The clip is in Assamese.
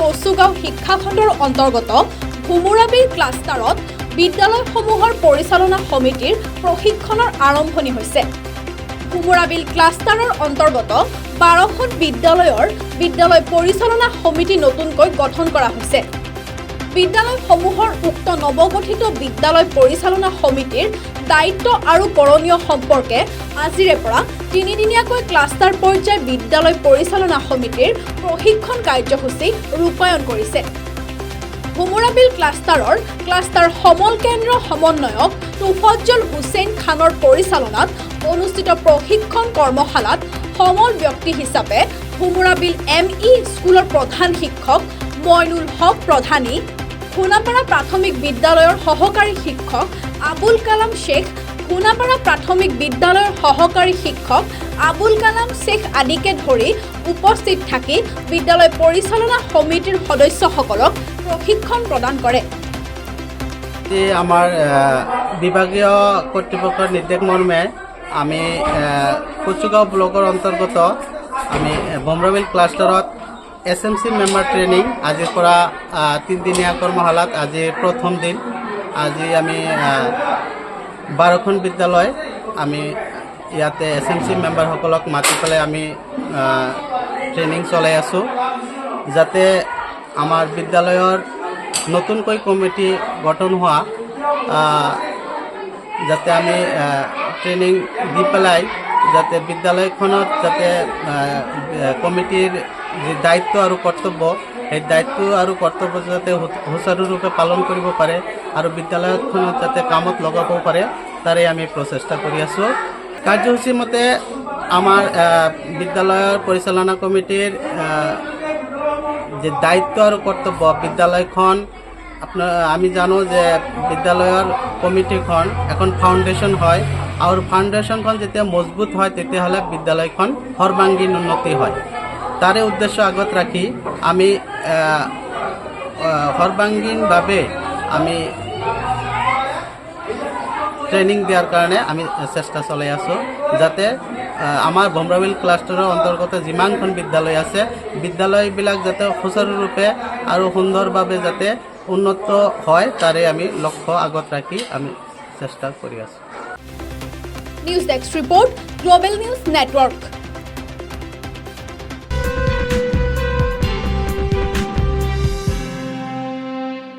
কচুগাঁও শিক্ষাখণ্ডৰ অন্তৰ্গত ভুমুৰাবিল ক্লাষ্টাৰত বিদ্যালয়সমূহৰ পৰিচালনা সমিতিৰ প্ৰশিক্ষণৰ আৰম্ভণি হৈছে। ভুমুৰাবিল ক্লাষ্টাৰৰ অন্তৰ্গত 12খন বিদ্যালয় পৰিচালনা সমিতি নতুনকৈ গঠন কৰা হৈছে। বিদ্যালয়সমূহৰ উক্ত নৱগঠিত বিদ্যালয় পৰিচালনা সমিতিৰ দায়িত্ব আৰু কৰণীয় সম্পৰ্কে আজিৰে পৰা 3দিনীয়াকৈ ক্লাষ্টাৰ পৰ্যায়ৰ বিদ্যালয় পৰিচালনা সমিতিৰ প্ৰশিক্ষণ কাৰ্যসূচী ৰূপায়ণ কৰিছে। ভুমুৰাবিল ক্লাষ্টাৰ সমল কেন্দ্ৰ সমন্বয়ক তুফজ্জল হুছেইন খানৰ পৰিচালনাত অনুষ্ঠিত প্ৰশিক্ষণ কৰ্মশালাত সমল ব্যক্তি হিচাপে ভুমুৰাবিল ME স্কুলৰ প্ৰধান শিক্ষক মইনুল হক প্ৰধানী, খুনাপাৰা প্ৰাথমিক বিদ্যালয়ৰ সহকাৰী শিক্ষক আবুল কালাম শেখ, খুনাপাৰা প্ৰাথমিক বিদ্যালয়ৰ সহকাৰী শিক্ষক আবুল কালাম শেখ আদিকে ধৰি উপস্থিত থাকি বিদ্যালয় পৰিচালনা সমিতিৰ সদস্যসকলক প্ৰশিক্ষণ প্ৰদান কৰে। আমাৰ বিভাগীয় কৰ্তৃপক্ষৰ নিৰ্দেশ মৰ্মে আমি কচুগাঁও ব্লকৰ অন্তৰ্গত আমি ভুমুৰাবিল ক্লাষ্টাৰত SMC মেম্বাৰ ট্ৰেইনিং আজিৰ পৰা 3দিনীয়া কৰ্মশালাত আজি প্ৰথম দিন। আজি আমি 12খন বিদ্যালয় আমি ইয়াতে SMC মেম্বাৰসকলক মাতি পেলাই আমি ট্ৰেইনিং চলাই আছোঁ, যাতে আমাৰ বিদ্যালয়ৰ নতুনকৈ কমিটি গঠন হোৱা যাতে আমি ট্ৰেইনিং দি পেলাই যাতে বিদ্যালয়খনত যাতে কমিটিৰ যি দায়িত্ব আৰু কৰ্তব্য সেই দায়িত্ব আৰু কৰ্তব্য যাতে সুচাৰুৰূপে পালন কৰিব পাৰে আৰু বিদ্যালয়খনত যাতে কামত লগাব পাৰে তাৰে আমি প্ৰচেষ্টা কৰি আছোঁ। কাৰ্যসূচী মতে আমাৰ বিদ্যালয়ৰ পৰিচালনা কমিটিৰ যে দায়িত্ব আৰু কৰ্তব্য বিদ্যালয়খন আমি জানো যে বিদ্যালয়ৰ কমিটিখন এখন ফাউণ্ডেশ্যন হয় আৰু ফাউণ্ডেশ্যনখন যেতিয়া মজবুত হয় তেতিয়াহ'লে বিদ্যালয়খন সৰ্বাংগীন উন্নতি হয়। তাৰে উদ্দেশ্য আগত ৰাখি আমি সৰ্বাংগীনভাৱে আমি ট্ৰেইনিং দিয়াৰ কাৰণে আমি চেষ্টা চলাই আছোঁ, যাতে আমাৰ ভুমুৰাবিল ক্লাষ্টাৰৰ অন্তৰ্গত যিমানখন বিদ্যালয় আছে বিদ্যালয়বিলাক যাতে সুচাৰুৰূপে আৰু সুন্দৰভাৱে যাতে উন্নত হয় তাৰে আমি লক্ষ্য আগত ৰাখি আমি চেষ্টা কৰি আছোঁ। News desk report, global news network.